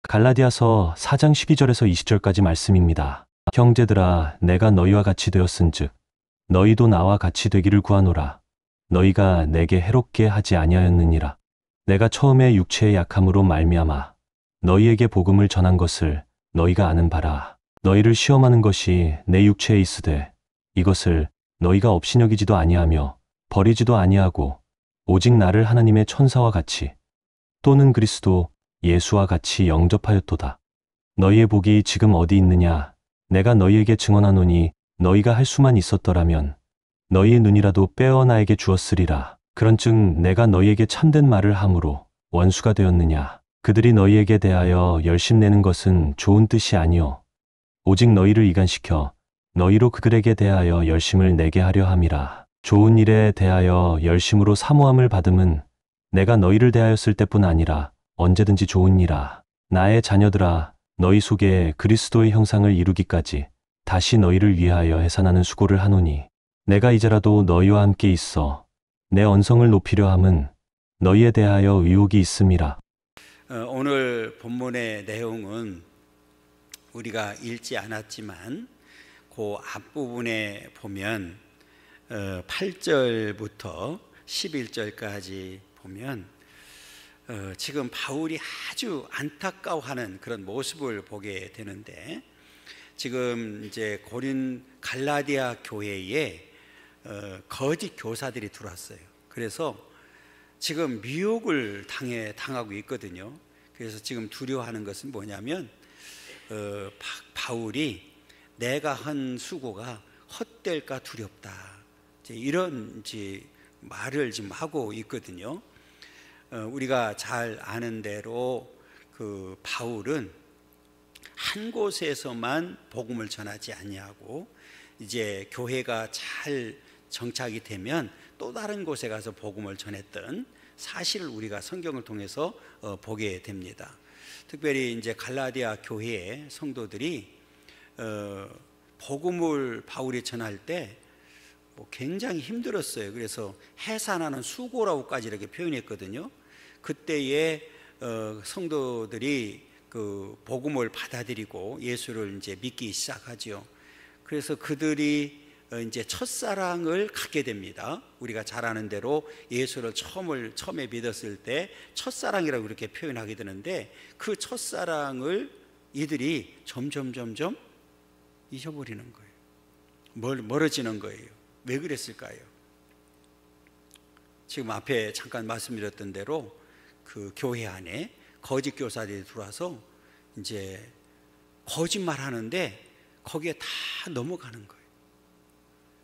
갈라디아서 4장 12절에서 20절까지 말씀입니다. 형제들아, 내가 너희와 같이 되었은즉 너희도 나와 같이 되기를 구하노라. 너희가 내게 해롭게 하지 아니하였느니라. 내가 처음에 육체의 약함으로 말미암아 너희에게 복음을 전한 것을 너희가 아는 바라. 너희를 시험하는 것이 내 육체에 있으되 이것을 너희가 업신여기지도 아니하며 버리지도 아니하고 오직 나를 하나님의 천사와 같이 또는 그리스도 예수와 같이 영접하였도다. 너희의 복이 지금 어디 있느냐? 내가 너희에게 증언하노니 너희가 할 수만 있었더라면 너희의 눈이라도 빼어 나에게 주었으리라. 그런즉 내가 너희에게 참된 말을 함으로 원수가 되었느냐? 그들이 너희에게 대하여 열심내는 것은 좋은 뜻이 아니요 오직 너희를 이간시켜 너희로 그들에게 대하여 열심을 내게 하려 함이라. 좋은 일에 대하여 열심으로 사모함을 받음은 내가 너희를 대하였을 때뿐 아니라 언제든지 좋으니라. 나의 자녀들아, 너희 속에 그리스도의 형상을 이루기까지 다시 너희를 위하여 해산하는 수고를 하노니 내가 이제라도 너희와 함께 있어 내 언성을 높이려 함은 너희에 대하여 의혹이 있음이라. 오늘 본문의 내용은 우리가 읽지 않았지만 그 앞부분에 보면 8절부터 11절까지 보면 지금 바울이 아주 안타까워하는 그런 모습을 보게 되는데, 지금 이제 갈라디아 교회에 거짓 교사들이 들어왔어요. 그래서 지금 미혹을 당하고 있거든요. 그래서 지금 두려워하는 것은 뭐냐면 바울이 내가 한 수고가 헛될까 두렵다, 이런 말을 지금 하고 있거든요. 우리가 잘 아는 대로 그 바울은 한 곳에서만 복음을 전하지 아니하고 이제 교회가 잘 정착이 되면 또 다른 곳에 가서 복음을 전했던 사실을 우리가 성경을 통해서 보게 됩니다. 특별히 이제 갈라디아 교회의 성도들이 복음을 바울이 전할 때 굉장히 힘들었어요. 그래서 해산하는 수고라고까지 이렇게 표현했거든요. 그때에 성도들이 그 복음을 받아들이고 예수를 이제 믿기 시작하죠. 그래서 그들이 이제 첫사랑을 갖게 됩니다. 우리가 잘 아는 대로 예수를 처음에 믿었을 때 첫사랑이라고 이렇게 표현하게 되는데, 그 첫사랑을 이들이 점점 잊어버리는 거예요. 멀어지는 거예요. 왜 그랬을까요? 지금 앞에 잠깐 말씀드렸던 대로 그 교회 안에 거짓 교사들이 들어와서 이제 거짓말 하는데 거기에 다 넘어가는 거예요.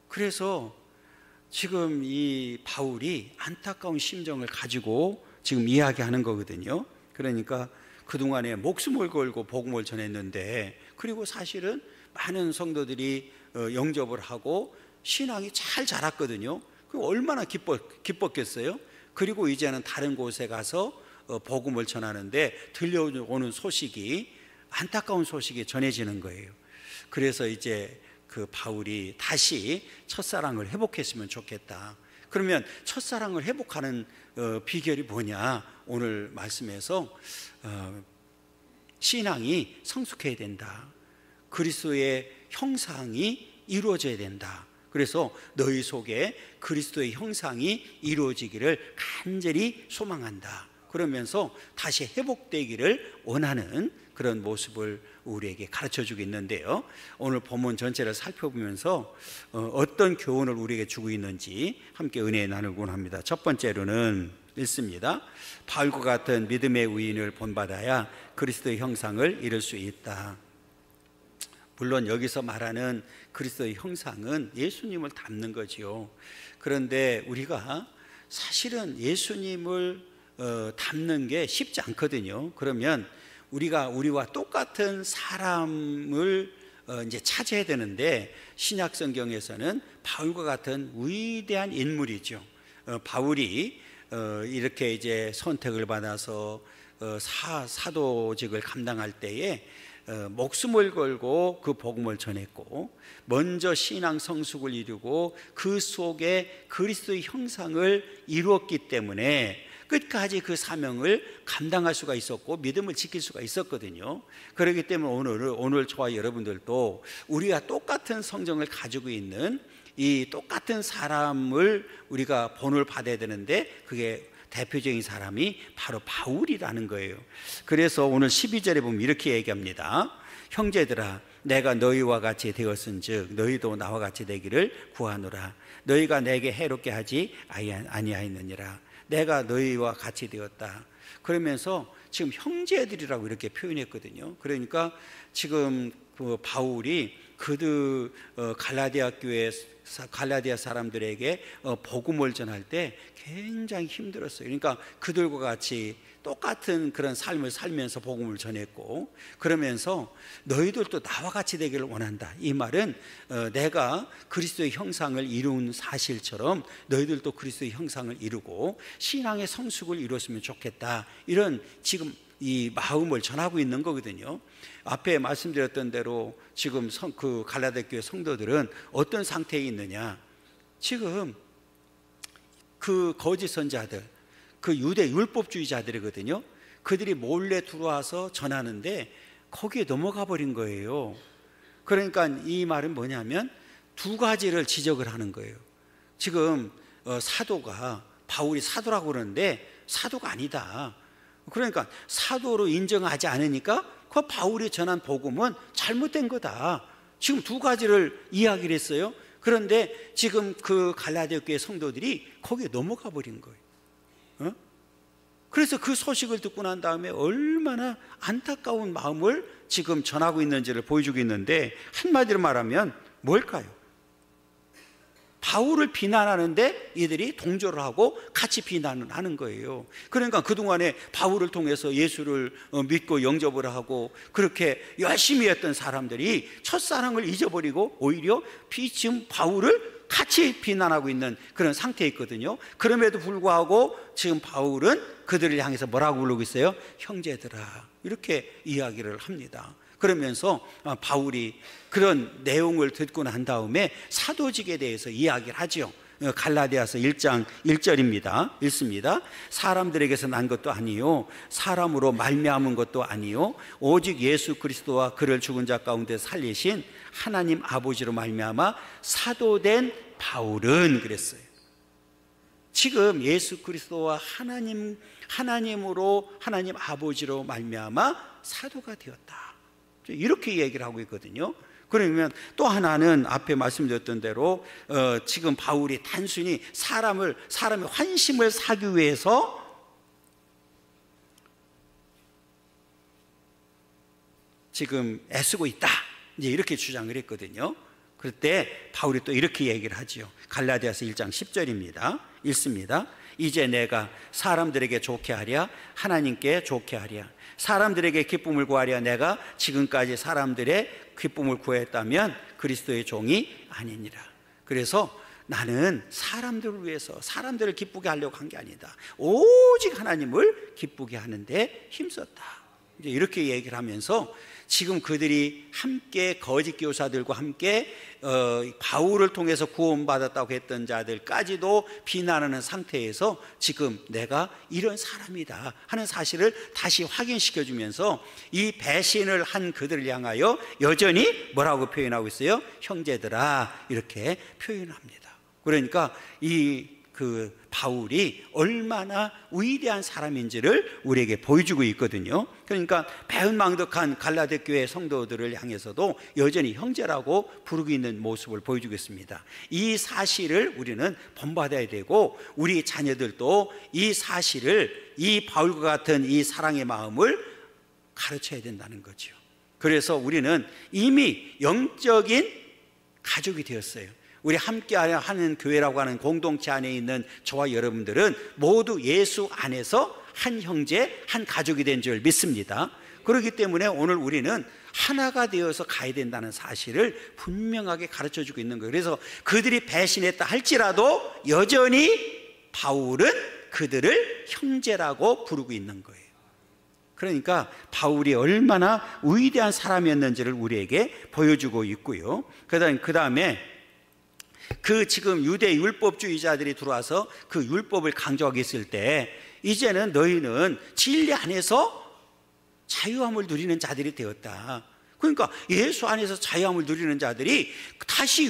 그래서 지금 이 바울이 안타까운 심정을 가지고 지금 이야기하는 거거든요. 그러니까 그동안에 목숨을 걸고 복음을 전했는데, 그리고 사실은 많은 성도들이 영접을 하고 신앙이 잘 자랐거든요. 그럼 얼마나 기뻤겠어요? 그리고 이제는 다른 곳에 가서 복음을 전하는데 들려오는 소식이, 안타까운 소식이 전해지는 거예요. 그래서 이제 그 바울이 다시 첫사랑을 회복했으면 좋겠다. 그러면 첫사랑을 회복하는 비결이 뭐냐? 오늘 말씀에서 신앙이 성숙해야 된다. 그리스도의 형상이 이루어져야 된다. 그래서 너희 속에 그리스도의 형상이 이루어지기를 간절히 소망한다. 그러면서 다시 회복되기를 원하는 그런 모습을 우리에게 가르쳐주고 있는데요. 오늘 본문 전체를 살펴보면서 어떤 교훈을 우리에게 주고 있는지 함께 은혜 나누곤 합니다. 첫 번째로는 읽습니다. 바울과 같은 믿음의 의인을 본받아야 그리스도의 형상을 이룰 수 있다. 물론 여기서 말하는 그리스도의 형상은 예수님을 닮는 거지요. 그런데 우리가 사실은 예수님을 닮는 게 쉽지 않거든요. 그러면 우리와 똑같은 사람을 이제 찾아야 되는데, 신약 성경에서는 바울과 같은 위대한 인물이죠. 바울이 이렇게 이제 선택을 받아서 사도직을 감당할 때에 목숨을 걸고 그 복음을 전했고, 먼저 신앙 성숙을 이루고 그 속에 그리스도의 형상을 이루었기 때문에 끝까지 그 사명을 감당할 수가 있었고 믿음을 지킬 수가 있었거든요. 그렇기 때문에 오늘 저와 여러분들도 우리가 똑같은 성정을 가지고 있는 이 똑같은 사람을 우리가 본을 받아야 되는데, 그게 대표적인 사람이 바로 바울이라는 거예요. 그래서 오늘 12절에 보면 이렇게 얘기합니다. 형제들아, 내가 너희와 같이 되었은즉 너희도 나와 같이 되기를 구하노라. 너희가 내게 해롭게 하지 아니하였느니라. 내가 너희와 같이 되었다. 그러면서 지금 형제들이라고 이렇게 표현했거든요. 그러니까 지금 그 바울이 갈라디아 사람들에게 복음을 전할 때 굉장히 힘들었어요. 그러니까 그들과 같이 똑같은 그런 삶을 살면서 복음을 전했고, 그러면서 너희들도 나와 같이 되기를 원한다. 이 말은 내가 그리스도의 형상을 이룬 사실처럼 너희들도 그리스도의 형상을 이루고 신앙의 성숙을 이뤘으면 좋겠다. 이런 지금 이 마음을 전하고 있는 거거든요. 앞에 말씀드렸던 대로 지금 그 갈라디아 교회 성도들은 어떤 상태에 있느냐? 지금 그 거짓 선자들, 그 유대 율법주의자들이거든요. 그들이 몰래 들어와서 전하는데 거기에 넘어가 버린 거예요. 그러니까 이 말은 뭐냐면 두 가지를 지적을 하는 거예요. 지금 사도가, 바울이 사도라고 그러는데 사도가 아니다. 그러니까 사도로 인정하지 않으니까 그 바울이 전한 복음은 잘못된 거다. 지금 두 가지를 이야기를 했어요. 그런데 지금 그 갈라디아 교회 성도들이 거기에 넘어가 버린 거예요. 그래서 그 소식을 듣고 난 다음에 얼마나 안타까운 마음을 지금 전하고 있는지를 보여주고 있는데, 한마디로 말하면 뭘까요? 바울을 비난하는데 이들이 동조를 하고 같이 비난을 하는 거예요. 그러니까 그동안에 바울을 통해서 예수를 믿고 영접을 하고 그렇게 열심히 했던 사람들이 첫사랑을 잊어버리고 오히려 지금 바울을 같이 비난하고 있는 그런 상태에 있거든요. 그럼에도 불구하고 지금 바울은 그들을 향해서 뭐라고 부르고 있어요? 형제들아, 이렇게 이야기를 합니다. 그러면서 바울이 그런 내용을 듣고 난 다음에 사도직에 대해서 이야기를 하죠. 갈라디아서 1장 1절입니다. 읽습니다. 사람들에게서 난 것도 아니요 사람으로 말미암은 것도 아니요 오직 예수 그리스도와 그를 죽은 자 가운데 살리신 하나님 아버지로 말미암아 사도된 바울은, 그랬어요. 지금 예수 그리스도와 하나님으로, 하나님 아버지로 말미암아 사도가 되었다. 이렇게 얘기를 하고 있거든요. 그러면 또 하나는 앞에 말씀드렸던 대로 지금 바울이 단순히 사람의 환심을 사기 위해서 지금 애쓰고 있다, 이제 이렇게 주장을 했거든요. 그때 바울이 또 이렇게 얘기를 하지요. 갈라디아서 1장 10절입니다. 읽습니다. 이제 내가 사람들에게 좋게 하랴 하나님께 좋게 하랴, 사람들에게 기쁨을 구하랴 내가 지금까지 사람들의 기쁨을 구했다면 그리스도의 종이 아니니라. 그래서 나는 사람들을 위해서 사람들을 기쁘게 하려고 한 게 아니다. 오직 하나님을 기쁘게 하는데 힘썼다. 이제 이렇게 얘기를 하면서 지금 그들이 함께 거짓 교사들과 함께 바울을 통해서 구원받았다고 했던 자들까지도 비난하는 상태에서 지금 내가 이런 사람이다 하는 사실을 다시 확인시켜주면서 이 배신을 한 그들을 향하여 여전히 뭐라고 표현하고 있어요? 형제들아, 이렇게 표현합니다. 그러니까 그 바울이 얼마나 위대한 사람인지를 우리에게 보여주고 있거든요. 그러니까 배은망덕한 갈라디아 교회 성도들을 향해서도 여전히 형제라고 부르고 있는 모습을 보여주고 있습니다. 이 사실을 우리는 본받아야 되고 우리 자녀들도 이 사실을, 이 바울과 같은 이 사랑의 마음을 가르쳐야 된다는 거죠. 그래서 우리는 이미 영적인 가족이 되었어요. 우리 함께 하는 교회라고 하는 공동체 안에 있는 저와 여러분들은 모두 예수 안에서 한 형제, 한 가족이 된 줄 믿습니다. 그렇기 때문에 오늘 우리는 하나가 되어서 가야 된다는 사실을 분명하게 가르쳐주고 있는 거예요. 그래서 그들이 배신했다 할지라도 여전히 바울은 그들을 형제라고 부르고 있는 거예요. 그러니까 바울이 얼마나 위대한 사람이었는지를 우리에게 보여주고 있고요. 그 다음에 그 지금 유대 율법주의자들이 들어와서 그 율법을 강조하고 있을 때 이제는 너희는 진리 안에서 자유함을 누리는 자들이 되었다. 그러니까 예수 안에서 자유함을 누리는 자들이 다시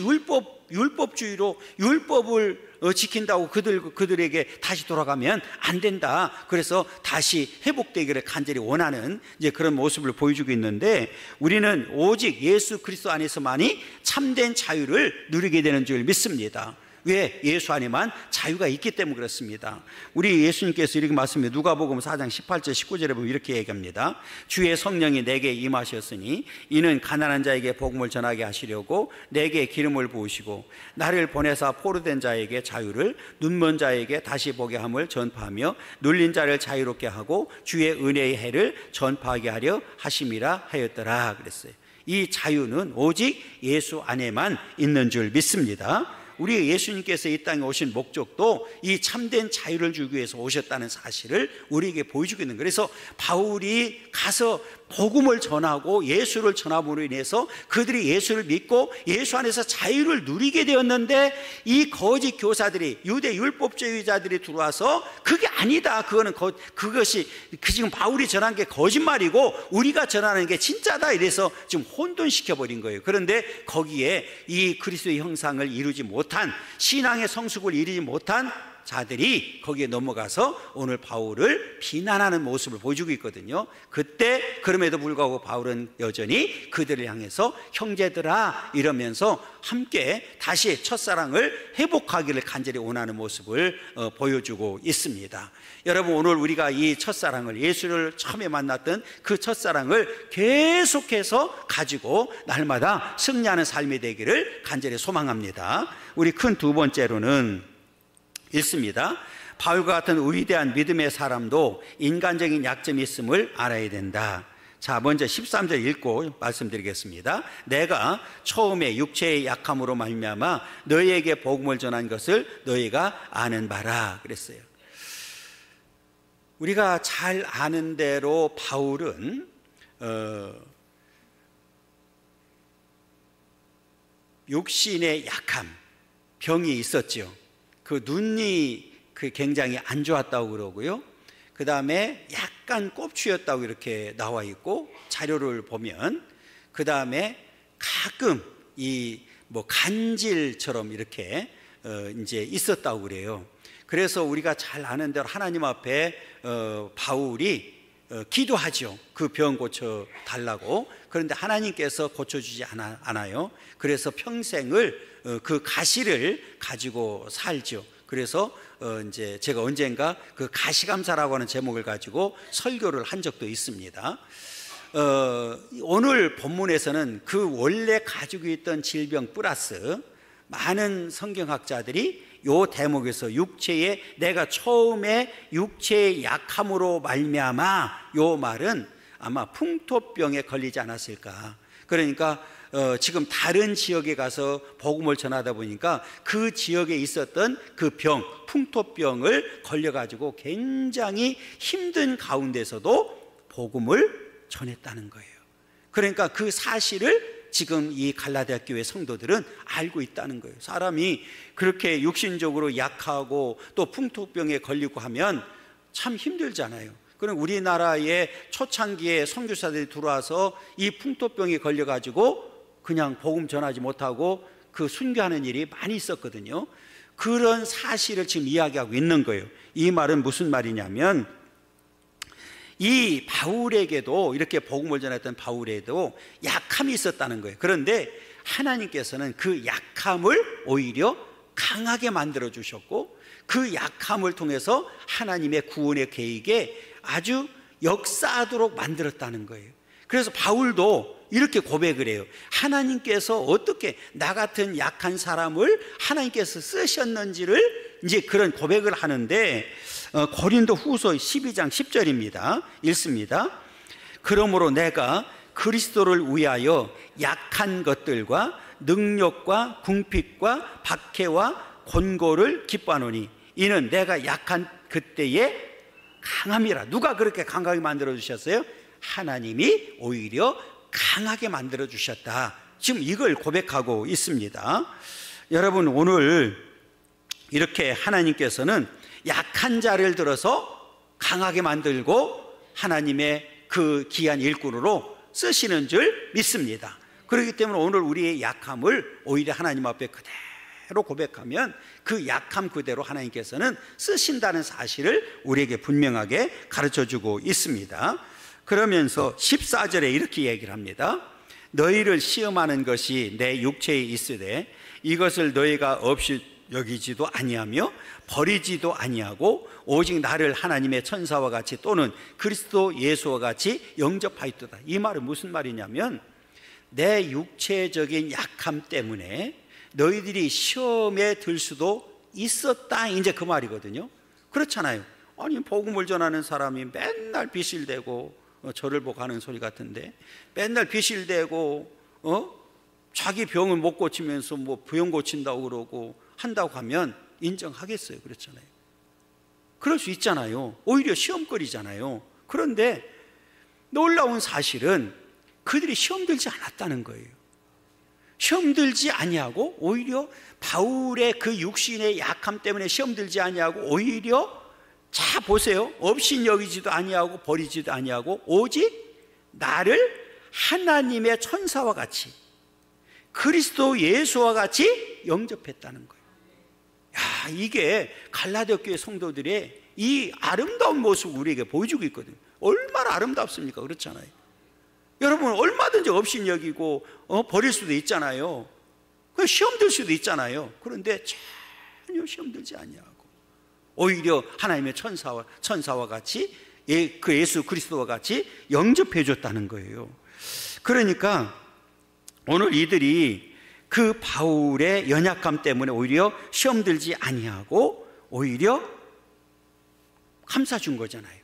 율법주의로 율법을 지킨다고 그들에게 다시 돌아가면 안 된다. 그래서 다시 회복되기를 간절히 원하는 이제 그런 모습을 보여주고 있는데, 우리는 오직 예수 그리스도 안에서만이 참된 자유를 누리게 되는 줄 믿습니다. 왜? 예수 안에만 자유가 있기 때문에 그렇습니다. 우리 예수님께서 이렇게 말씀해, 누가복음 4장 18절 19절에 보면 이렇게 얘기합니다. 주의 성령이 내게 임하셨으니 이는 가난한 자에게 복음을 전하게 하시려고 내게 기름을 부으시고 나를 보내사 포로된 자에게 자유를, 눈먼 자에게 다시 보게 함을 전파하며 눌린 자를 자유롭게 하고 주의 은혜의 해를 전파하게 하려 하심이라 하였더라 그랬어요. 이 자유는 오직 예수 안에만 있는 줄 믿습니다. 우리 예수님께서 이 땅에 오신 목적도 이 참된 자유를 주기 위해서 오셨다는 사실을 우리에게 보여주고 있는 거예요. 그래서 바울이 가서 복음을 전하고 예수를 전함으로 인해서 그들이 예수를 믿고 예수 안에서 자유를 누리게 되었는데, 이 거짓 교사들이, 유대 율법주의자들이 들어와서 그게 아니다, 그것이 지금 바울이 전한 게 거짓말이고 우리가 전하는 게 진짜다, 이래서 지금 혼돈시켜버린 거예요. 그런데 거기에 이 그리스도의 형상을 이루지 못한, 신앙의 성숙을 이루지 못한 자들이 거기에 넘어가서 오늘 바울을 비난하는 모습을 보여주고 있거든요. 그때 그럼에도 불구하고 바울은 여전히 그들을 향해서 형제들아 이러면서 함께 다시 첫사랑을 회복하기를 간절히 원하는 모습을 보여주고 있습니다. 여러분, 오늘 우리가 이 첫사랑을, 예수를 처음에 만났던 그 첫사랑을 계속해서 가지고 날마다 승리하는 삶이 되기를 간절히 소망합니다. 우리 큰 두 번째로는 읽습니다. 바울과 같은 위대한 믿음의 사람도 인간적인 약점이 있음을 알아야 된다. 자, 먼저 13절 읽고 말씀드리겠습니다. 내가 처음에 육체의 약함으로 말미암아 너희에게 복음을 전한 것을 너희가 아는 바라 그랬어요. 우리가 잘 아는 대로 바울은 육신의 약함, 병이 있었죠. 그 눈이 굉장히 안 좋았다고 그러고요. 그 다음에 약간 꼽추였다고 이렇게 나와 있고, 자료를 보면 그 다음에 가끔 간질처럼 이렇게 이제 있었다고 그래요. 그래서 우리가 잘 아는 대로 하나님 앞에 바울이 기도하죠. 그 병 고쳐 달라고. 그런데 하나님께서 고쳐주지 않아요. 그래서 평생을 그 가시를 가지고 살죠. 그래서 이제 제가 언젠가 그 가시감사라고 하는 제목을 가지고 설교를 한 적도 있습니다. 오늘 본문에서는 그 원래 가지고 있던 질병 플러스 많은 성경학자들이 요 대목에서 내가 처음에 육체의 약함으로 말미암아, 요 말은 아마 풍토병에 걸리지 않았을까. 그러니까 지금 다른 지역에 가서 복음을 전하다 보니까 그 지역에 있었던 그 병, 풍토병을 걸려가지고 굉장히 힘든 가운데서도 복음을 전했다는 거예요. 그러니까 그 사실을 지금 이 갈라디아 교회 성도들은 알고 있다는 거예요. 사람이 그렇게 육신적으로 약하고 또 풍토병에 걸리고 하면 참 힘들잖아요. 그럼 우리나라의 초창기에 선교사들이 들어와서 이 풍토병에 걸려가지고 그냥 복음 전하지 못하고 그 순교하는 일이 많이 있었거든요. 그런 사실을 지금 이야기하고 있는 거예요. 이 말은 무슨 말이냐면, 이 바울에게도, 이렇게 복음을 전했던 바울에도 약함이 있었다는 거예요. 그런데 하나님께서는 그 약함을 오히려 강하게 만들어 주셨고, 그 약함을 통해서 하나님의 구원의 계획에 아주 역사하도록 만들었다는 거예요. 그래서 바울도 이렇게 고백을 해요. 하나님께서 어떻게 나 같은 약한 사람을 하나님께서 쓰셨는지를 이제 그런 고백을 하는데, 고린도 후서 12장 10절입니다. 읽습니다. 그러므로 내가 그리스도를 위하여 약한 것들과 능력과 궁핍과 박해와 곤고를 기뻐하노니 이는 내가 약한 그때에 강함이라. 누가 그렇게 강하게 만들어 주셨어요? 하나님이 오히려 강하게 만들어 주셨다. 지금 이걸 고백하고 있습니다. 여러분, 오늘 이렇게 하나님께서는 약한 자를 들어서 강하게 만들고 하나님의 그 귀한 일꾼으로 쓰시는 줄 믿습니다. 그렇기 때문에 오늘 우리의 약함을 오히려 하나님 앞에 그대로 고백하면 그 약함 그대로 하나님께서는 쓰신다는 사실을 우리에게 분명하게 가르쳐주고 있습니다. 그러면서 14절에 이렇게 얘기를 합니다. 너희를 시험하는 것이 내 육체에 있으되 이것을 너희가 없이 여기지도 아니하며 버리지도 아니하고 오직 나를 하나님의 천사와 같이 또는 그리스도 예수와 같이 영접하였도다. 이 말은 무슨 말이냐면 내 육체적인 약함 때문에 너희들이 시험에 들 수도 있었다, 이제 그 말이거든요. 그렇잖아요. 아니 복음을 전하는 사람이 맨날 비실대고 저를 보고 하는 소리 같은데 맨날 비실대고 자기 병을 못 고치면서 뭐 병 고친다고 그러고 한다고 하면 인정하겠어요? 그렇잖아요. 그럴 수 있잖아요. 오히려 시험거리잖아요. 그런데 놀라운 사실은 그들이 시험 들지 않았다는 거예요. 시험 들지 아니하고 오히려 바울의 그 육신의 약함 때문에 시험 들지 아니하고 오히려 자 보세요. 없인 여기지도 아니하고 버리지도 아니하고 오직 나를 하나님의 천사와 같이 그리스도 예수와 같이 영접했다는 거예요. 야, 이게 갈라디아 교회 성도들의 이 아름다운 모습을 우리에게 보여주고 있거든요. 얼마나 아름답습니까? 그렇잖아요. 여러분 얼마든지 없인 여기고 버릴 수도 있잖아요. 시험 들 수도 있잖아요. 그런데 전혀 시험 들지 아니하고 오히려 하나님의 천사와 같이 그 예수 그리스도와 같이 영접해 줬다는 거예요. 그러니까 오늘 이들이 그 바울의 연약함 때문에 오히려 시험 들지 아니하고 오히려 감싸준 거잖아요.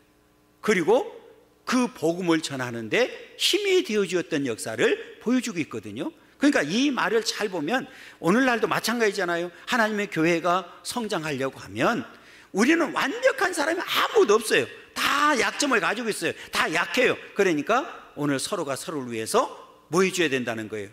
그리고 그 복음을 전하는데 힘이 되어주었던 역사를 보여주고 있거든요. 그러니까 이 말을 잘 보면 오늘날도 마찬가지잖아요. 하나님의 교회가 성장하려고 하면 우리는 완벽한 사람이 아무도 없어요. 다 약점을 가지고 있어요. 다 약해요. 그러니까 오늘 서로가 서로를 위해서 뭐 해줘야 된다는 거예요?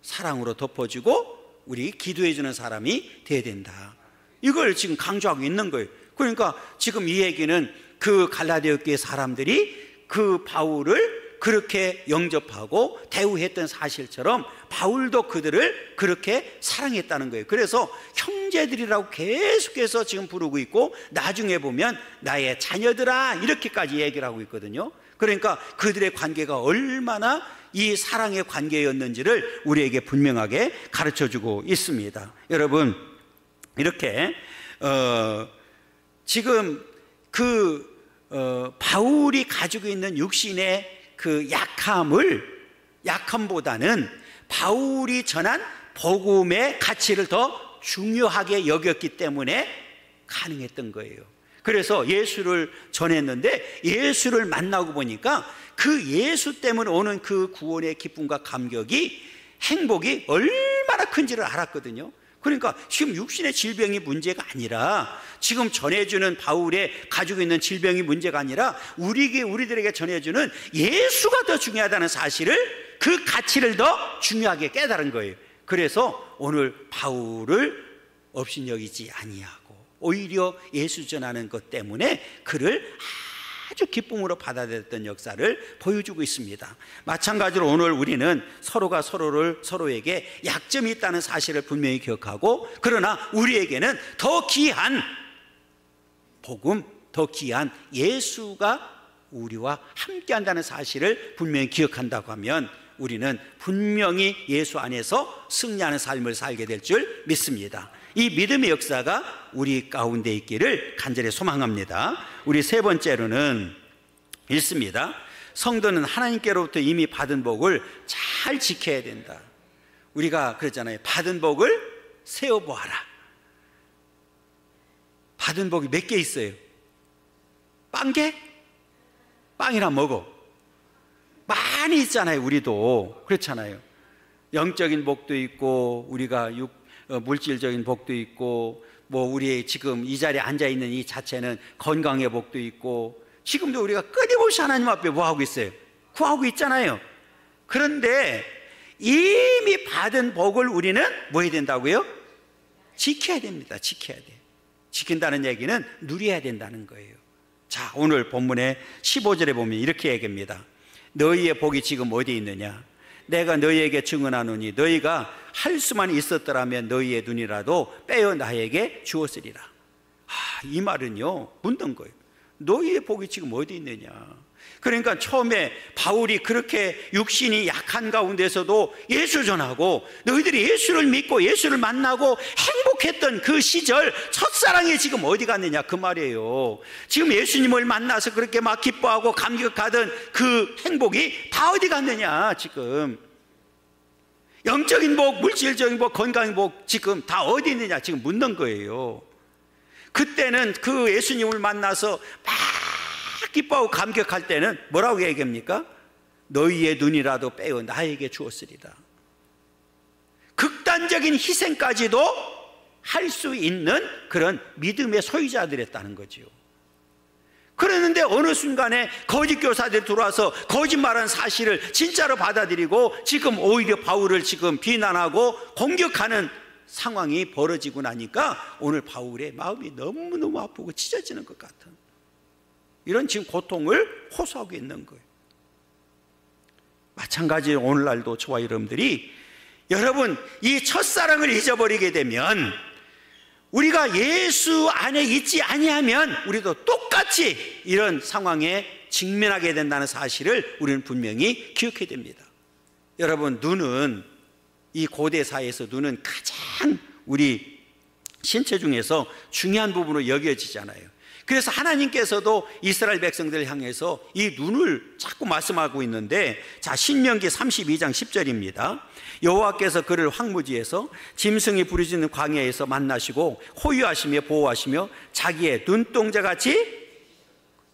사랑으로 덮어주고 우리 기도해주는 사람이 돼야 된다. 이걸 지금 강조하고 있는 거예요. 그러니까 지금 이 얘기는 그 갈라디아 교회 사람들이 그 바울을 그렇게 영접하고 대우했던 사실처럼 바울도 그들을 그렇게 사랑했다는 거예요. 그래서 형제들이라고 계속해서 지금 부르고 있고 나중에 보면 나의 자녀들아 이렇게까지 얘기를 하고 있거든요. 그러니까 그들의 관계가 얼마나 이 사랑의 관계였는지를 우리에게 분명하게 가르쳐주고 있습니다. 여러분 이렇게 지금 바울이 가지고 있는 육신의 그 약함보다는 바울이 전한 복음의 가치를 더 중요하게 여겼기 때문에 가능했던 거예요. 그래서 예수를 전했는데 예수를 만나고 보니까 그 예수 때문에 오는 그 구원의 기쁨과 감격이 행복이 얼마나 큰지를 알았거든요. 그러니까 지금 육신의 질병이 문제가 아니라 지금 전해주는 바울의 가지고 있는 질병이 문제가 아니라 우리들에게 전해주는 예수가 더 중요하다는 사실을 그 가치를 더 중요하게 깨달은 거예요. 그래서 오늘 바울을 업신여기지 아니하고 오히려 예수 전하는 것 때문에 그를 아주 기쁨으로 받아들였던 역사를 보여주고 있습니다. 마찬가지로 오늘 우리는 서로가 서로에게 약점이 있다는 사실을 분명히 기억하고 그러나 우리에게는 더 귀한 복음, 더 귀한 예수가 우리와 함께 한다는 사실을 분명히 기억한다고 하면 우리는 분명히 예수 안에서 승리하는 삶을 살게 될 줄 믿습니다. 이 믿음의 역사가 우리 가운데 있기를 간절히 소망합니다. 우리 세 번째로는 읽습니다. 성도는 하나님께로부터 이미 받은 복을 잘 지켜야 된다. 우리가 그랬잖아요. 받은 복을 세어보아라. 받은 복이 몇 개 있어요? 빵 개? 빵이나 먹어. 많이 있잖아요. 우리도 그렇잖아요. 영적인 복도 있고 우리가 물질적인 복도 있고 뭐 우리 지금 이 자리에 앉아있는 이 자체는 건강의 복도 있고 지금도 우리가 끊임없이 하나님 앞에 뭐 하고 있어요? 구하고 있잖아요. 그런데 이미 받은 복을 우리는 뭐 해야 된다고요? 지켜야 됩니다. 지켜야 돼. 지킨다는 얘기는 누려야 된다는 거예요. 자, 오늘 본문의 15절에 보면 이렇게 얘기합니다. 너희의 복이 지금 어디 있느냐? 내가 너희에게 증언하노니 너희가 할 수만 있었더라면 너희의 눈이라도 빼어 나에게 주었으리라. 이 말은요, 묻는 거예요. 너희의 복이 지금 어디 있느냐? 그러니까 처음에 바울이 그렇게 육신이 약한 가운데서도 예수 전하고 너희들이 예수를 믿고 예수를 만나고 행복했던 그 시절, 첫사랑이 지금 어디 갔느냐 그 말이에요. 지금 예수님을 만나서 그렇게 막 기뻐하고 감격하던 그 행복이 다 어디 갔느냐. 지금 영적인 복, 물질적인 복, 건강의 복 지금 다 어디 있느냐 지금 묻는 거예요. 그때는 그 예수님을 만나서 막 기뻐하고 감격할 때는 뭐라고 얘기합니까? 너희의 눈이라도 빼어 나에게 주었으리다. 극단적인 희생까지도 할 수 있는 그런 믿음의 소유자들이었다는 거죠. 그랬는데 어느 순간에 거짓 교사들이 들어와서 거짓말한 사실을 진짜로 받아들이고 지금 오히려 바울을 지금 비난하고 공격하는 상황이 벌어지고 나니까 오늘 바울의 마음이 너무너무 아프고 찢어지는 것 같은 이런 지금 고통을 호소하고 있는 거예요. 마찬가지로 오늘날도 저와 여러분들이 여러분 이 첫사랑을 잊어버리게 되면 우리가 예수 안에 있지 아니하면 우리도 똑같이 이런 상황에 직면하게 된다는 사실을 우리는 분명히 기억해야 됩니다. 여러분, 눈은 이 고대 사회에서 눈은 가장 우리 신체 중에서 중요한 부분으로 여겨지잖아요. 그래서 하나님께서도 이스라엘 백성들을 향해서 이 눈을 자꾸 말씀하고 있는데, 자, 신명기 32장 10절입니다. 여호와께서 그를 황무지에서 짐승이 부르짖는 광야에서 만나시고 호유하시며 보호하시며 자기의 눈동자같이,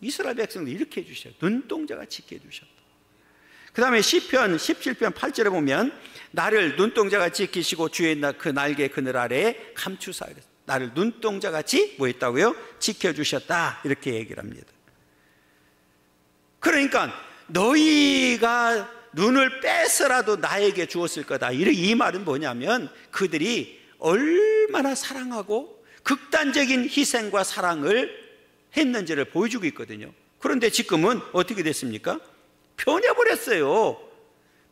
이스라엘 백성들 이렇게 해주셔요. 눈동자같이 지켜주셨다. 그 다음에 시편 17편 8절에 보면 나를 눈동자같이 지키시고 주의 그 날개 그늘 아래에 감추사, 나를 눈동자같이 뭐 했다고요? 지켜주셨다, 이렇게 얘기를 합니다. 그러니까 너희가 눈을 빼서라도 나에게 주었을 거다, 이 말은 뭐냐면 그들이 얼마나 사랑하고 극단적인 희생과 사랑을 했는지를 보여주고 있거든요. 그런데 지금은 어떻게 됐습니까? 변해버렸어요.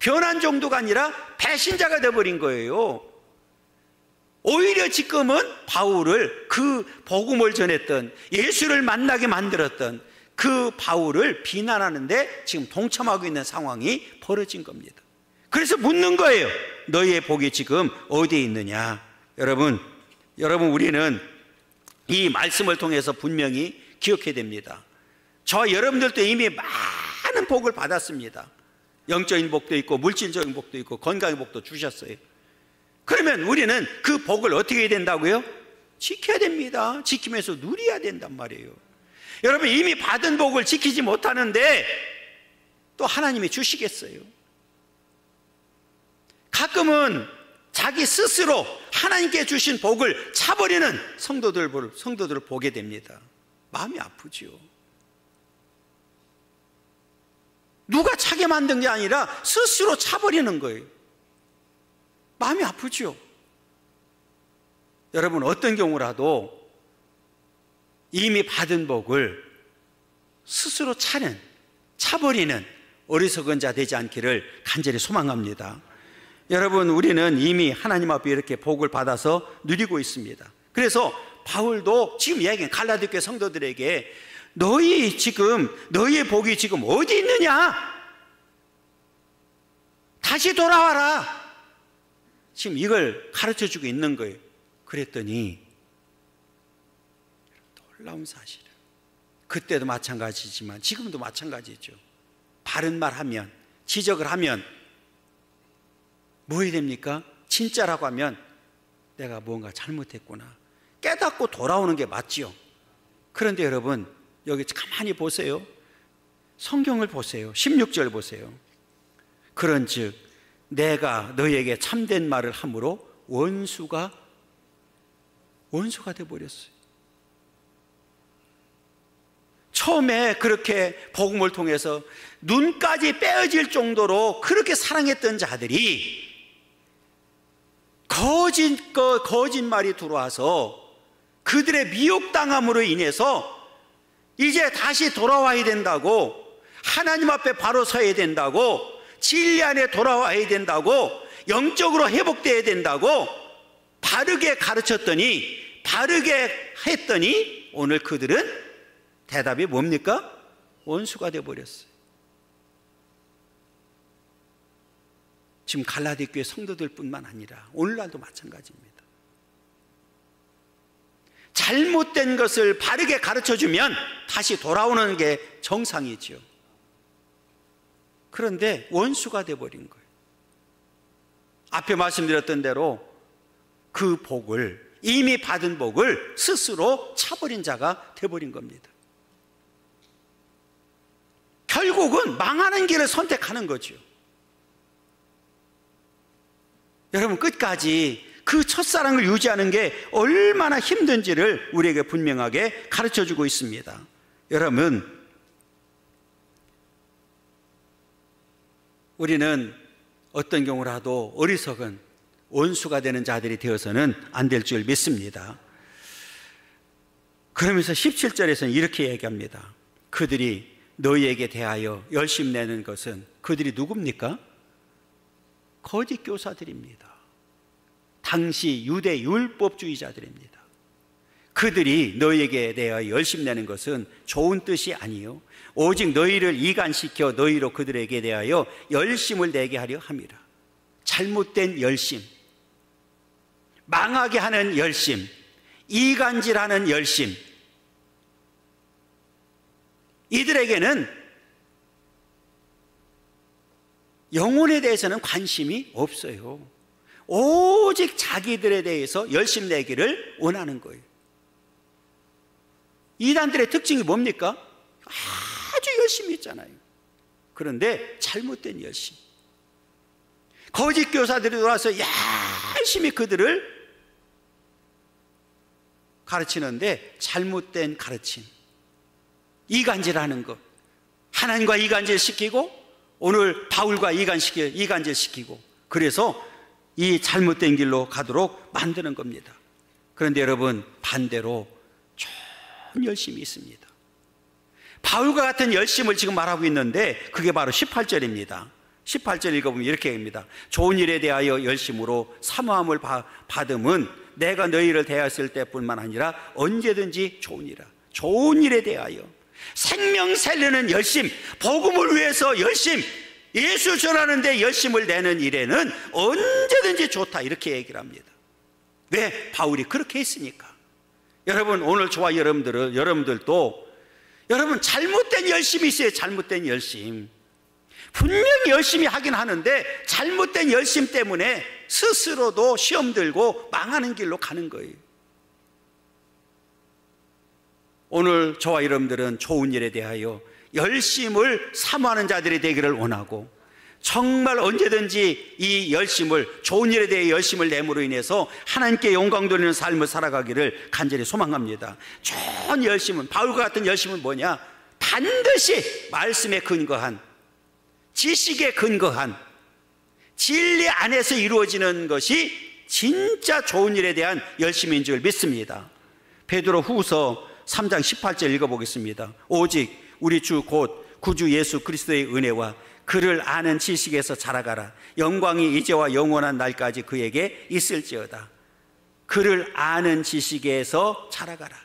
변한 정도가 아니라 배신자가 되어버린 거예요. 오히려 지금은 바울을, 그 복음을 전했던, 예수를 만나게 만들었던 그 바울을 비난하는데 지금 동참하고 있는 상황이 벌어진 겁니다. 그래서 묻는 거예요. 너희의 복이 지금 어디에 있느냐? 여러분 우리는 이 말씀을 통해서 분명히 기억해야 됩니다. 저와 여러분들도 이미 많은 복을 받았습니다. 영적인 복도 있고 물질적인 복도 있고 건강의 복도 주셨어요. 그러면 우리는 그 복을 어떻게 해야 된다고요? 지켜야 됩니다. 지키면서 누려야 된단 말이에요. 여러분, 이미 받은 복을 지키지 못하는데 또 하나님이 주시겠어요? 가끔은 자기 스스로 하나님께 주신 복을 차버리는 성도들을 보게 됩니다. 마음이 아프죠. 누가 차게 만든 게 아니라 스스로 차버리는 거예요. 마음이 아프죠. 여러분, 어떤 경우라도 이미 받은 복을 스스로 차버리는 어리석은 자 되지 않기를 간절히 소망합니다. 여러분, 우리는 이미 하나님 앞에 이렇게 복을 받아서 누리고 있습니다. 그래서 바울도 지금 이야기한 갈라디아 교회 성도들에게 너희의 복이 지금 어디 있느냐? 다시 돌아와라. 지금 이걸 가르쳐 주고 있는 거예요. 그랬더니 놀라운 사실은, 그때도 마찬가지지만 지금도 마찬가지죠. 바른 말 하면, 지적을 하면 뭐 해야 됩니까? 진짜라고 하면 내가 뭔가 잘못했구나 깨닫고 돌아오는 게 맞죠. 그런데 여러분, 여기 가만히 보세요. 성경을 보세요. 16절 보세요. 그런즉 내가 너희에게 참된 말을 함으로 원수가 되어버렸어요. 처음에 그렇게 복음을 통해서 눈까지 빼어질 정도로 그렇게 사랑했던 자들이 거짓말이 들어와서 그들의 미혹당함으로 인해서 이제 다시 돌아와야 된다고, 하나님 앞에 바로 서야 된다고, 진리 안에 돌아와야 된다고, 영적으로 회복돼야 된다고 바르게 가르쳤더니, 바르게 했더니 오늘 그들은 대답이 뭡니까? 원수가 되어버렸어요. 지금 갈라디 교회 성도들 뿐만 아니라 오늘날도 마찬가지입니다. 잘못된 것을 바르게 가르쳐주면 다시 돌아오는 게 정상이죠. 그런데 원수가 되어버린 거예요. 앞에 말씀드렸던 대로 그 복을, 이미 받은 복을 스스로 차버린 자가 되어버린 겁니다. 결국은 망하는 길을 선택하는 거죠. 여러분, 끝까지 그 첫사랑을 유지하는 게 얼마나 힘든지를 우리에게 분명하게 가르쳐주고 있습니다. 여러분, 우리는 어떤 경우라도 어리석은 원수가 되는 자들이 되어서는 안 될 줄 믿습니다. 그러면서 17절에서는 이렇게 얘기합니다. 그들이 너희에게 대하여 열심 내는 것은, 그들이 누굽니까? 거짓 교사들입니다. 당시 유대 율법주의자들입니다. 그들이 너희에게 대하여 열심 내는 것은 좋은 뜻이 아니요 오직 너희를 이간시켜 너희로 그들에게 대하여 열심을 내게 하려 함이라. 잘못된 열심, 망하게 하는 열심, 이간질하는 열심, 이들에게는 영혼에 대해서는 관심이 없어요. 오직 자기들에 대해서 열심 내기를 원하는 거예요. 이단들의 특징이 뭡니까? 아주 열심히 있잖아요. 그런데 잘못된 열심. 거짓 교사들이 들어와서 열심히 그들을 가르치는데 잘못된 가르침, 이간질하는 것, 하나님과 이간질시키고 오늘 바울과 이간질시키고, 그래서 이 잘못된 길로 가도록 만드는 겁니다. 그런데 여러분, 반대로 좋은 열심이 있습니다. 바울과 같은 열심을 지금 말하고 있는데 그게 바로 18절입니다. 18절 읽어보면 이렇게 합니다. 좋은 일에 대하여 열심으로 사모함을 받음은 내가 너희를 대하였을 때뿐만 아니라 언제든지 좋은 일에 대하여 생명 살리는 열심, 복음을 위해서 열심, 예수 전하는데 열심을 내는 일에는 언제든지 좋다, 이렇게 얘기를 합니다. 왜? 바울이 그렇게 했으니까. 여러분, 오늘 저와 여러분들도 여러분 잘못된 열심이 있어요. 잘못된 열심. 분명히 열심히 하긴 하는데 잘못된 열심 때문에 스스로도 시험 들고 망하는 길로 가는 거예요. 오늘 저와 여러분들은 좋은 일에 대하여 열심을 사모하는 자들이 되기를 원하고, 정말 언제든지 이 열심을, 좋은 일에 대해 열심을 내므로 인해서 하나님께 영광 돌리는 삶을 살아가기를 간절히 소망합니다. 좋은 열심은, 바울과 같은 열심은 뭐냐? 반드시 말씀에 근거한, 지식에 근거한, 진리 안에서 이루어지는 것이 진짜 좋은 일에 대한 열심인 줄 믿습니다. 베드로 후서 3장 18절 읽어보겠습니다. 오직 우리 주 곧 구주 예수 그리스도의 은혜와 그를 아는 지식에서 자라가라. 영광이 이제와 영원한 날까지 그에게 있을지어다. 그를 아는 지식에서 자라가라.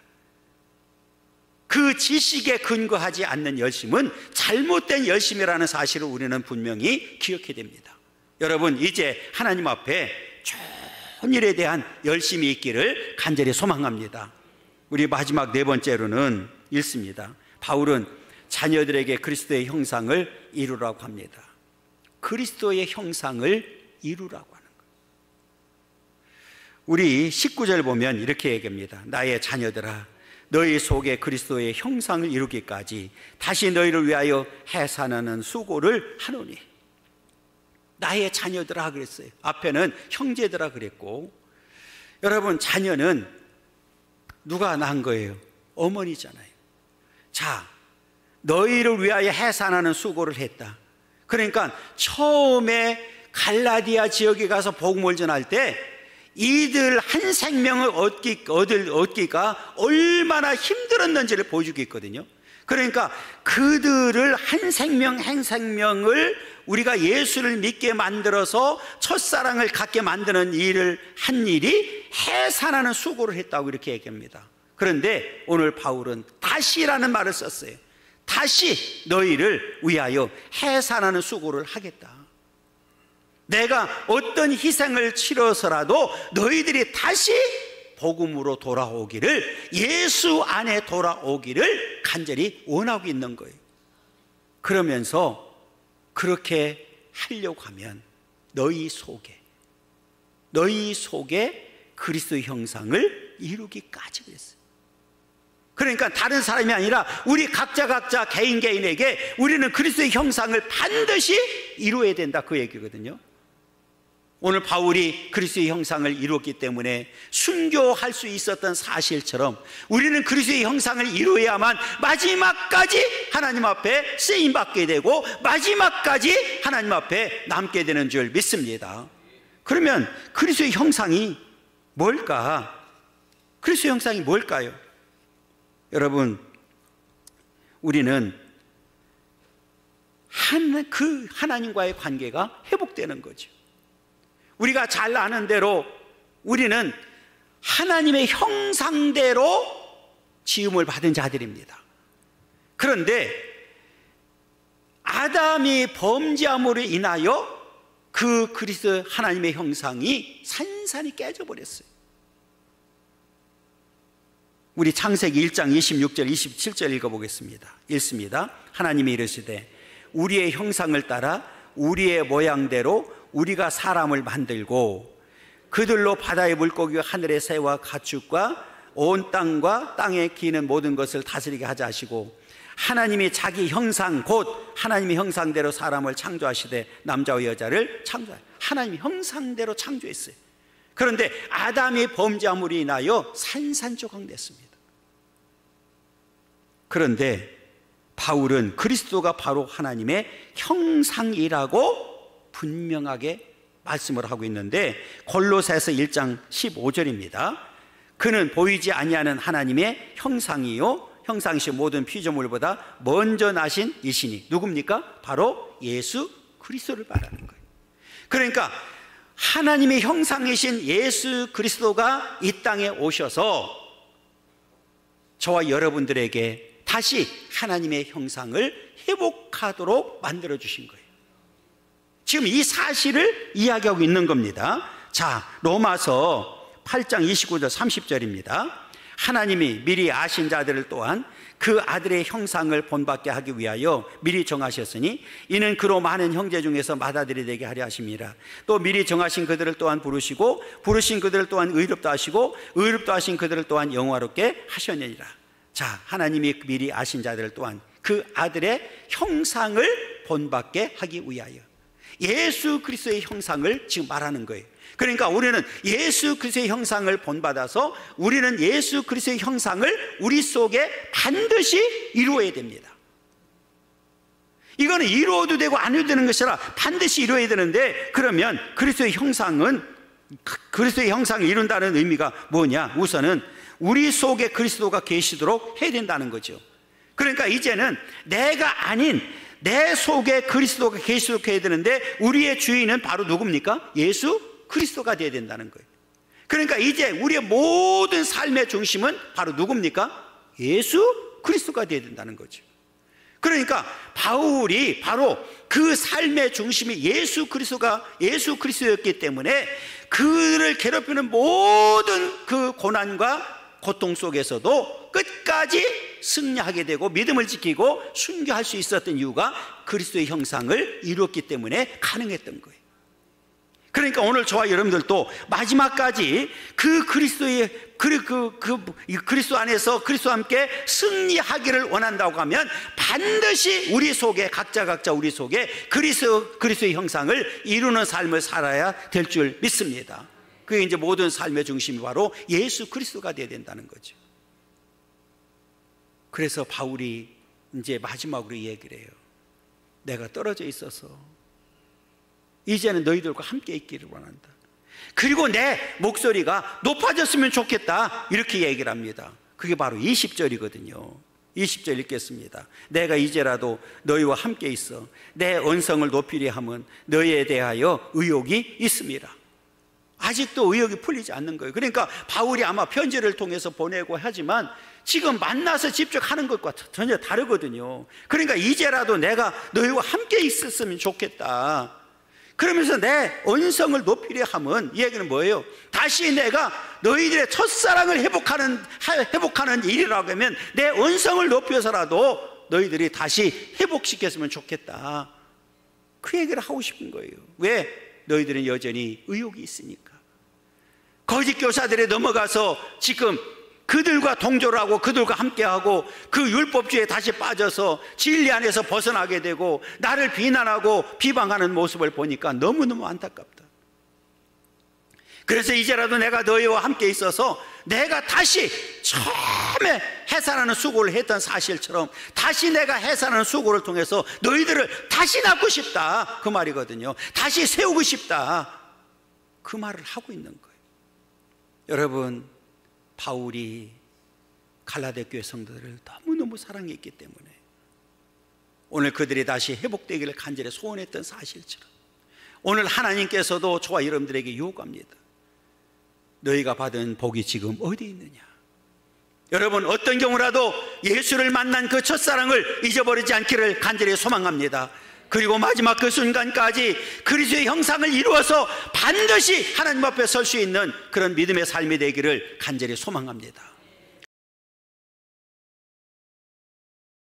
그 지식에 근거하지 않는 열심은 잘못된 열심이라는 사실을 우리는 분명히 기억해야 됩니다. 여러분, 이제 하나님 앞에 좋은 일에 대한 열심이 있기를 간절히 소망합니다. 우리 마지막 네 번째로는 읽습니다. 바울은 자녀들에게 그리스도의 형상을 이루라고 합니다. 그리스도의 형상을 이루라고 하는 거예요. 우리 19절 보면 이렇게 얘기합니다. 나의 자녀들아, 너희 속에 그리스도의 형상을 이루기까지 다시 너희를 위하여 해산하는 수고를 하노니. 나의 자녀들아 그랬어요. 앞에는 형제들아 그랬고, 여러분, 자녀는 누가 낳은 거예요? 어머니잖아요. 자, 너희를 위하여 해산하는 수고를 했다. 그러니까 처음에 갈라디아 지역에 가서 복음을 전할 때 이들 한 생명을 얻기가 얼마나 힘들었는지를 보여주고 있거든요. 그러니까 그들을 한 생명 한 생명을 우리가 예수를 믿게 만들어서 첫사랑을 갖게 만드는 일을 한 일이 해산하는 수고를 했다고 이렇게 얘기합니다. 그런데 오늘 바울은 다시라는 말을 썼어요. 다시 너희를 위하여 해산하는 수고를 하겠다. 내가 어떤 희생을 치러서라도 너희들이 다시 복음으로 돌아오기를, 예수 안에 돌아오기를 간절히 원하고 있는 거예요. 그러면서 그렇게 하려고 하면 너희 속에 그리스도의 형상을 이루기까지 그랬어요. 그러니까 다른 사람이 아니라 우리 각자 개인에게 우리는 그리스도의 형상을 반드시 이루어야 된다, 그 얘기거든요. 오늘 바울이 그리스도의 형상을 이루었기 때문에 순교할 수 있었던 사실처럼 우리는 그리스도의 형상을 이루어야만 마지막까지 하나님 앞에 쓰임받게 되고 마지막까지 하나님 앞에 남게 되는 줄 믿습니다. 그러면 그리스도의 형상이 뭘까? 그리스도의 형상이 뭘까요? 여러분, 우리는 그 하나님과의 관계가 회복되는 거죠. 우리가 잘 아는 대로 우리는 하나님의 형상대로 지음을 받은 자들입니다. 그런데 아담이 범죄함으로 인하여 그 그리스도 하나님의 형상이 산산이 깨져버렸어요. 우리 창세기 1장 26절 27절 읽어보겠습니다. 읽습니다. 하나님이 이르시되 우리의 형상을 따라 우리의 모양대로 우리가 사람을 만들고 그들로 바다의 물고기와 하늘의 새와 가축과 온 땅과 땅에 기는 모든 것을 다스리게 하자 하시고, 하나님이 자기 형상 곧 하나님의 형상대로 사람을 창조하시되 남자와 여자를 창조하셨어요. 하나님의 형상대로 창조했어요. 그런데 아담이 범죄함으로 인하여 산산조각냈습니다. 그런데 바울은 그리스도가 바로 하나님의 형상이라고 분명하게 말씀을 하고 있는데, 골로새서 1장 15절입니다. 그는 보이지 아니하는 하나님의 형상이요 형상이신 모든 피조물보다 먼저 나신 이시니 누굽니까? 바로 예수 그리스도를 말하는 거예요. 그러니까 하나님의 형상이신 예수 그리스도가 이 땅에 오셔서 저와 여러분들에게 다시 하나님의 형상을 회복하도록 만들어 주신 거예요. 지금 이 사실을 이야기하고 있는 겁니다. 자, 로마서 8장 29절 30절입니다. 하나님이 미리 아신 자들을 또한 그 아들의 형상을 본받게 하기 위하여 미리 정하셨으니 이는 그로 많은 형제 중에서 맏아들이 되게 하려 하심이라. 또 미리 정하신 그들을 또한 부르시고 부르신 그들을 또한 의롭다 하시고 의롭다 하신 그들을 또한 영화롭게 하셨느니라. 자, 하나님이 미리 아신 자들을 또한 그 아들의 형상을 본받게 하기 위하여, 예수 그리스도의 형상을 지금 말하는 거예요. 그러니까 우리는 예수 그리스도의 형상을 본받아서 우리는 예수 그리스도의 형상을 우리 속에 반드시 이루어야 됩니다. 이거는 이루어도 되고 안 이루어도 되는 것이 아니라 반드시 이루어야 되는데, 그러면 그리스도의 형상을 이룬다는 의미가 뭐냐? 우선은 우리 속에 그리스도가 계시도록 해야 된다는 거죠. 그러니까 이제는 내가 아닌 내 속에 그리스도가 계시도록 해야 되는데, 우리의 주인은 바로 누굽니까? 예수 그리스도가 되어야 된다는 거예요. 그러니까 이제 우리의 모든 삶의 중심은 바로 누굽니까? 예수 그리스도가 되어야 된다는 거죠. 그러니까 바울이 바로 그 삶의 중심이 예수 그리스도였기 때문에 그를 괴롭히는 모든 그 고난과 고통 속에서도 끝까지 승리하게 되고 믿음을 지키고 순교할 수 있었던 이유가 그리스도의 형상을 이루었기 때문에 가능했던 거예요. 그러니까 오늘 저와 여러분들도 마지막까지 그 그리스도의 그리스도 안에서 그리스도와 함께 승리하기를 원한다고 하면 반드시 우리 속에 각자 우리 속에 그리스도의 형상을 이루는 삶을 살아야 될 줄 믿습니다. 그게 이제 모든 삶의 중심이 바로 예수 그리스도가 되어야 된다는 거죠. 그래서 바울이 이제 마지막으로 이 얘기를 해요. 내가 떨어져 있어서 이제는 너희들과 함께 있기를 원한다. 그리고 내 목소리가 높아졌으면 좋겠다, 이렇게 얘기를 합니다. 그게 바로 20절이거든요. 20절 읽겠습니다. 내가 이제라도 너희와 함께 있어 내 언성을 높이려 함은 너희에 대하여 의욕이 있음이라. 아직도 의욕이 풀리지 않는 거예요. 그러니까 바울이 아마 편지를 통해서 보내고 하지만 지금 만나서 직접 하는 것과 전혀 다르거든요. 그러니까 이제라도 내가 너희와 함께 있었으면 좋겠다. 그러면서 내 언성을 높이려 함은, 이 얘기는 뭐예요? 다시 내가 너희들의 첫사랑을 회복하는 일이라고 하면 내 언성을 높여서라도 너희들이 다시 회복시켰으면 좋겠다. 그 얘기를 하고 싶은 거예요. 왜? 너희들은 여전히 의욕이 있으니까. 거짓 교사들에 넘어가서 지금 그들과 동조를 하고 그들과 함께하고 그 율법주의에 다시 빠져서 진리 안에서 벗어나게 되고 나를 비난하고 비방하는 모습을 보니까 너무너무 안타깝다. 그래서 이제라도 내가 너희와 함께 있어서 내가 다시 처음에 해산하는 수고를 했던 사실처럼 다시 내가 해산하는 수고를 통해서 너희들을 다시 낳고 싶다, 그 말이거든요. 다시 세우고 싶다, 그 말을 하고 있는 거예요. 여러분, 바울이 갈라디아 교회 성도들을 너무너무 사랑했기 때문에 오늘 그들이 다시 회복되기를 간절히 소원했던 사실처럼 오늘 하나님께서도 저와 여러분들에게 요구합니다. 너희가 받은 복이 지금 어디 있느냐? 여러분, 어떤 경우라도 예수를 만난 그 첫사랑을 잊어버리지 않기를 간절히 소망합니다. 그리고 마지막 그 순간까지 그리스도의 형상을 이루어서 반드시 하나님 앞에 설 수 있는 그런 믿음의 삶이 되기를 간절히 소망합니다.